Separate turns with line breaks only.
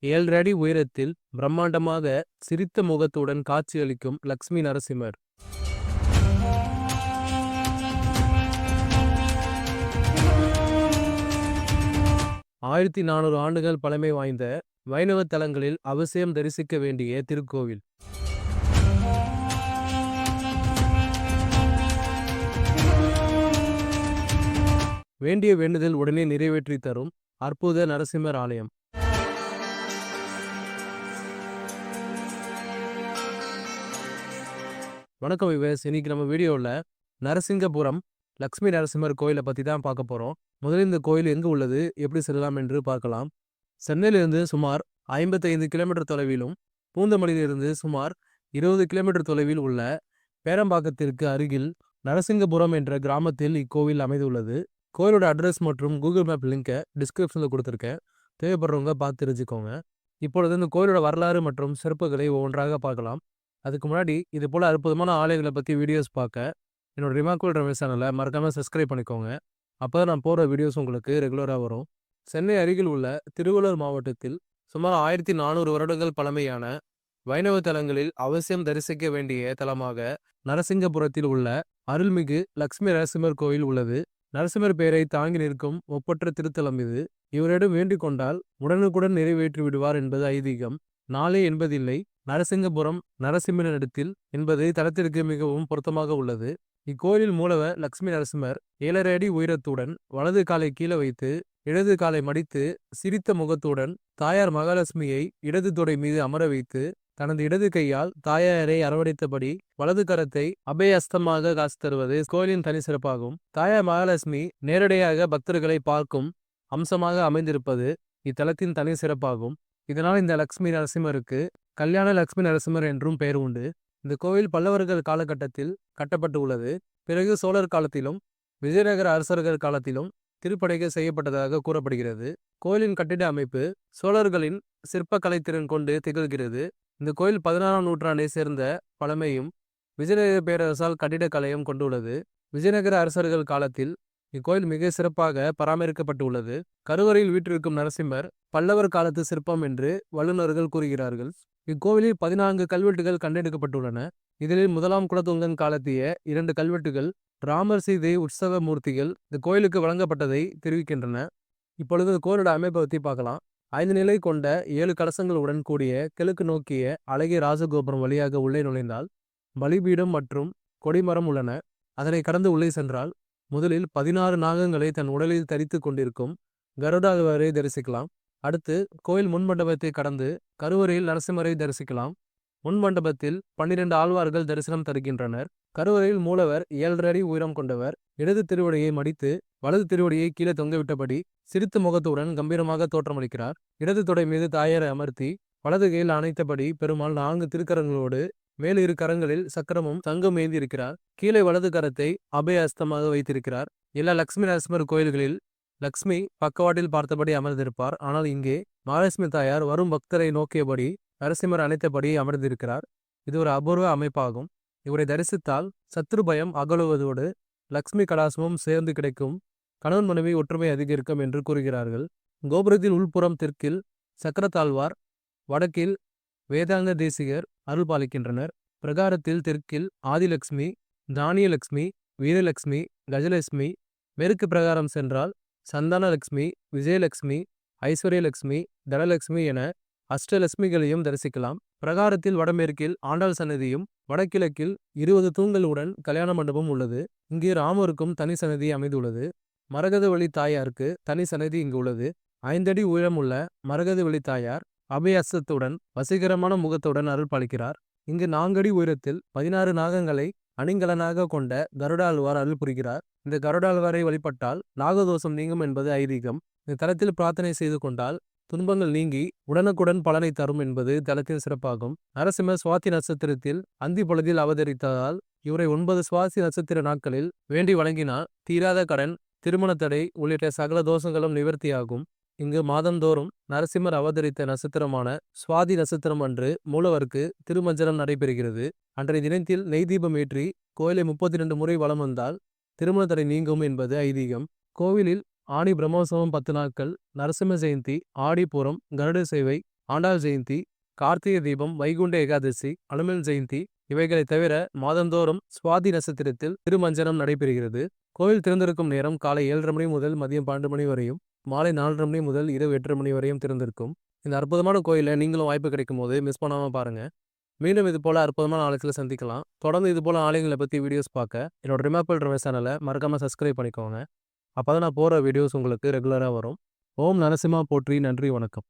7 அடி உயரத்தில் பிரம்மாண்டமாக சிரித்த முகத்துடன் காட்சியளிக்கும் லக்ஷ்மி நரசிம்மர். 1400 ஆண்டுகள் பழமை வாய்ந்த வைணவ தலங்களில் அவசியம் தரிசிக்க வேண்டிய திருக்கோவில். வேண்டிய வேண்டுதல் உடனே நிறைவேற்றி தரும் அற்புத நரசிம்மர் ஆலயம். வணக்கம் விவேஸ். இன்னைக்கு நம்ம வீடியோவில் நரசிங்கபுரம் லக்ஷ்மி நரசிம்மர் கோயிலை பற்றி தான் பார்க்க போகிறோம். முதலில் இந்த கோயில் எங்கு உள்ளது, எப்படி செல்லலாம் என்று பார்க்கலாம். சென்னையிலிருந்து சுமார் 55 கிலோமீட்டர் தொலைவிலும் பூந்தமல்லியிலிருந்து சுமார் 20 கிலோமீட்டர் தொலைவில் உள்ள பேரம்பாக்கத்திற்கு அருகில் நரசிங்கபுரம் என்ற கிராமத்தில் இக்கோவில் அமைந்துள்ளது. கோயிலோட அட்ரஸ் மற்றும் கூகுள் மேப் லிங்கை டிஸ்கிரிப்ஷனில் கொடுத்துருக்கேன். தேவைப்படுறவங்க பார்த்து தெரிஞ்சுக்கோங்க. இப்பொழுது இந்த கோயிலோட வரலாறு மற்றும் சிறப்புகளை ஒவ்வொன்றாக பார்க்கலாம். அதுக்கு முன்னாடி இது போல் அற்புதமான ஆலயங்களை பற்றி வீடியோஸ் பார்க்க என்னோட ரிமார்க்கபிள் டிராவல்ஸ் சேனலை மறக்காமல் சப்ஸ்கிரைப் பண்ணிக்கோங்க. அப்போ தான் நான் போகிற வீடியோஸ் உங்களுக்கு ரெகுலராக வரும். சென்னை அருகில் உள்ள திருவள்ளூர் மாவட்டத்தில் சுமார் 1400 வருடங்கள் பழமையான வைணவ தலங்களில் அவசியம் தரிசிக்க வேண்டிய தலமாக நரசிங்கபுரத்தில் உள்ள அருள்மிகு லக்ஷ்மி நரசிம்மர் கோயில் உள்ளது. நரசிம்மர் பெயரை தாங்கி நிற்கும் ஒப்பற்ற திருத்தலம் இது. இவரிடம் வேண்டிக் கொண்டால் உடனுக்குடன் நிறைவேற்றி விடுவார் என்பது ஐதீகம். நாளே என்பதில்லை, நரசிங்கபுரம் நரசிம்மனிடத்தில் என்பது தலத்திற்கு மிகவும் பொருத்தமாக உள்ளது. இக்கோயிலில் மூலவர் லக்ஷ்மி நரசிம்மர் 7.5 அடி உயரத்துடன் வலது காலை கீழே வைத்து இடது காலை மடித்து சிரித்த முகத்துடன் தாயார் மகாலட்சுமியை இடது தொடை மீது அமர வைத்து தனது இடது கையால் தாயாரை அரவணைத்தபடி வலது கரத்தை அபயஸ்தமாக காசு தருவது கோயிலின் தனி சிறப்பாகும். தாயார் மகாலட்சுமி நேரடியாக பக்தர்களை பார்க்கும் அம்சமாக அமைந்திருப்பது இத்தலத்தின் தனி சிறப்பாகும். இதனால் இந்த லக்ஷ்மி நரசிம்மருக்கு கல்யாண லக்ஷ்மி நரசிம்மர் என்றும் பெயர் உண்டு. இந்த கோவில் பல்லவர்கள் காலகட்டத்தில் கட்டப்பட்டு உள்ளது. பிறகு சோழர் காலத்திலும் விஜயநகர அரசர்கள் காலத்திலும் திருப்படைகள் செய்யப்பட்டதாக கூறப்படுகிறது. கோயிலின் கட்டிட அமைப்பு சோழர்களின் சிற்பக்கலைத்திறன் கொண்டு திகழ்கிறது. இந்த கோயில் 16ஆம் நூற்றாண்டை சேர்ந்த பழமையும் விஜயநகர பேரரசால் கட்டிடக்கலையும் கொண்டுள்ளது. விஜயநகர அரசர்கள் காலத்தில் இக்கோயில் மிக சிறப்பாக பராமரிக்கப்பட்டு உள்ளது. கருவறையில் வீற்றிருக்கும் நரசிம்மர் பல்லவர் காலத்து சிற்பம் என்று வல்லுநர்கள் கூறுகிறார்கள். இக்கோவிலில் 14 கல்வெட்டுகள் கண்டெடுக்கப்பட்டுள்ளன. இதில் முதலாம் குலோத்துங்கன் காலத்திய 2 கல்வெட்டுகள் ராமர் சீதை உற்சவ மூர்த்திகள் இந்த கோயிலுக்கு வழங்கப்பட்டதை தெரிவிக்கின்றன. இப்பொழுது கோயிலோட அமைப்பை பற்றி பார்க்கலாம். 5 நிலை கொண்ட 7 கலசங்களுடன் கூடிய கிழக்கு நோக்கிய அழகிய ராஜகோபுரம் வழியாக உள்ளே நுழைந்தால் பலிபீடம் மற்றும் கொடிமரம் உள்ளன. அதனை கடந்து உள்ளே சென்றால் முதலில் 16 நாகங்களை தன் உடலில் தரித்து கொண்டிருக்கும் கருடாழ்வாரை தரிசிக்கலாம். அடுத்து கோயில் முன்மண்டபத்தை கடந்து கருவறையில் நரசிம்மரை தரிசிக்கலாம். முன்மண்டபத்தில் 12 ஆழ்வார்கள் தரிசனம் தருகின்றனர். கருவறையில் மூலவர் 7.5 அடி உயரம் கொண்டவர். இடது திருவடியை மடித்து வலது திருவடியை கீழே தொங்கவிட்டபடி சிரித்த முகத்துடன் கம்பீரமாக தோற்றமளிக்கிறார். இடது தொடை மீது தாயாரை அமர்த்தி வலது கையில் அணைத்தபடி பெருமாள் 4 திருக்கரங்களோடு மேல் 2 கரங்களில் சக்கரமும் தங்கம் ஏந்தி இருக்கிறார். கீழே வலது கரத்தை அபய அஸ்தமாக வைத்திருக்கிறார். எல்லா லக்ஷ்மி நரசிம்மர் கோயில்களில் லக்ஷ்மி பக்கவாட்டில் பார்த்தபடி அமர்ந்திருப்பார். ஆனால் இங்கே மகாலட்சுமி தாயார் வரும் பக்தரை நோக்கியபடி நரசிம்மர் அணைத்தபடி அமர்ந்திருக்கிறார். இது ஒரு அபூர்வ அமைப்பாகும். இவரை தரிசித்தால் சத்ரு பயம் அகலுவதோடு லக்ஷ்மி கடாசமும் சேர்ந்து கிடைக்கும். கணவன் மனைவி ஒற்றுமை அதிகரிக்கும் என்று கூறுகிறார்கள். கோபுரத்தில் உள்புறம் தெற்கில் சக்கரத்தாழ்வார், வடக்கில் வேதாந்த தேசிகர் அருள் பாலிக்கின்றனர். பிரகாரத்தில் தெற்கில் ஆதிலக்ஷ்மி, தானியலக்ஷ்மி, வீரலக்ஷ்மி, கஜலட்சுமி. மேற்கு பிரகாரம் சென்றால் சந்தானலக்ஷ்மி, விஜயலக்ஷ்மி, ஐஸ்வர்யலக்ஷ்மி, தனலக்ஷ்மி என அஷ்டலட்சுமிகளையும் தரிசிக்கலாம். பிரகாரத்தில் வடமேற்கில் ஆண்டாள் சன்னதியும் வடகிழக்கில் 20 தூண்களுடன் கல்யாண மண்டபம் உள்ளது. இங்கே ராமருக்கும் தனி சன்னதி அமைந்துள்ளது. மரகதவள்ளி தாயாருக்கு தனி சன்னதி இங்கு உள்ளது. 5 அடி உயரமுள்ள மரகதவள்ளி தாயார் அபயஸ்தத்துடன் வசீகரமான முகத்துடன் அருள் பாலிக்கிறார். இங்கு 4 அடி உயரத்தில் 16 நாகங்களை அணிங்கலனாக கொண்ட கருடாழ்வார் அருள் புரிகிறார். இந்த கருடாழ்வாரை வழிபட்டால் நாகதோஷம் நீங்கும் என்பது ஐதீகம். இந்த தலத்தில் பிரார்த்தனை செய்து கொண்டால் துன்பங்கள் நீங்கி உடனுக்குடன் பலனை தரும் என்பது தலத்தின் சிறப்பாகும். நரசிம்மர் சுவாதி நட்சத்திரத்தில் அந்தி பொழுதில் அவதரித்ததால் இவரை 9 சுவாசி நட்சத்திர நாட்களில் வேண்டி வழங்கினால் தீராத கடன், திருமண தடை உள்ளிட்ட சகல தோஷங்களும் நிவர்த்தியாகும். இங்கு மாதந்தோறும் நரசிம்மர் அவதரித்த நட்சத்திரமான சுவாதி நட்சத்திரம் அன்று மூலவருக்கு திருமஞ்சனம் நடைபெறுகிறது. அன்றைய தினத்தில் நெய் தீபம் ஏற்றி கோயிலை 32 முறை வலம் வந்தால் திருமண தடை நீங்கும் என்பது ஐதீகம். கோவிலில் ஆடி பிரம்மோற்சவம் 10 நாட்கள், நரசிம்ம ஜெயந்தி, ஆடிப்பூரம், கருட சேவை, ஆண்டாள் ஜெயந்தி, கார்த்திகை தீபம், வைகுண்ட ஏகாதசி, அனுமன் ஜெயந்தி இவைகளை தவிர மாதந்தோறும் சுவாதி நட்சத்திரத்தில் திருமஞ்சனம் நடைபெறுகிறது. கோவில் திறந்திருக்கும் நேரம் காலை 7:30 மணி முதல் மதியம் 12 மணி வரையும், மாலை 4:30 மணி முதல் இரவு 8:30 மணி வரையும் திறந்திருக்கும். இந்த அற்புதமான கோயிலை நீங்களும் வாய்ப்பு கிடைக்கும் போது மிஸ் பண்ணாம பாருங்க. மீண்டும் இது போல அற்புதமான ஆலயத்தில் சந்திக்கலாம். தொடர்ந்து இது போல ஆலயங்களை பற்றி வீடியோஸ் பார்க்க என்னோட ரிமாப்பிள் ட்ரெவல் சேனலை மறக்காம சப்ஸ்கிரைப் பண்ணிக்கோங்க. அப்பதான் நான் போற வீடியோஸ் உங்களுக்கு ரெகுலரா வரும். ஓம் நரசிம்மா போற்றி. நன்றி, வணக்கம்.